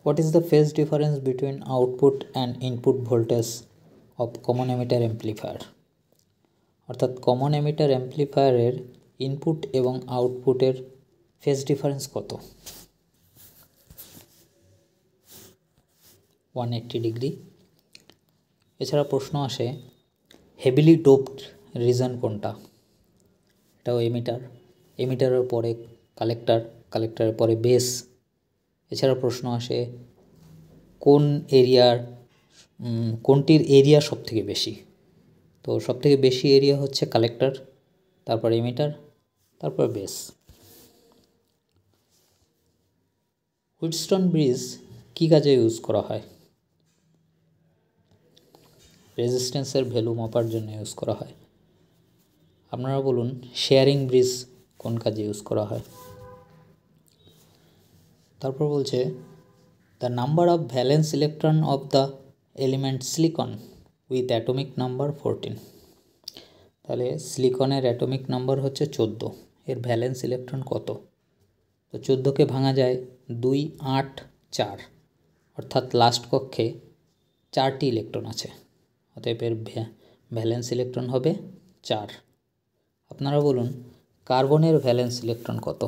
What is the phase difference between output and input voltage of common emitter amplifier? অর্থাৎ common emitter অ্যাম্প্লিফায়ারের input এবং আউটপুটের phase difference কত? 180 degree. এছাড়া প্রশ্ন আসে হেভিলি ডোপড রিজন কোনটা? এটাও এমিটার, এমিটারের পরে কালেক্টার, কালেক্টারের পরে বেস। এছাড়া প্রশ্ন আসে কোনটির এরিয়া সবথেকে বেশি? তো সবথেকে বেশি এরিয়া হচ্ছে কালেক্টর, তারপর এমিটার, তারপর বেস। হুইটস্টোন ব্রিজ কী কাজে ইউজ করা হয়? রেজিস্ট্যান্সের ভ্যালু মাপার জন্য ইউজ করা হয়। আপনারা বলুন শেয়ারিং ব্রিজ কোন কাজে ইউজ করা হয়? তারপর বলছে the number of valence electron of the element silicon with atomic number 14। তাহলে সিলিকনের অ্যাটমিক নাম্বার হচ্ছে 14, এর ভ্যালেন্স ইলেকট্রন কত? তো 14কে ভাঙা যায় 2, 8, 4, অর্থাৎ লাস্ট কক্ষে 4টি ইলেকট্রন আছে, অতএব এর ভ্যালেন্স ইলেকট্রন হবে 4। আপনারা বলুন কার্বনের ভ্যালেন্স ইলেকট্রন কত?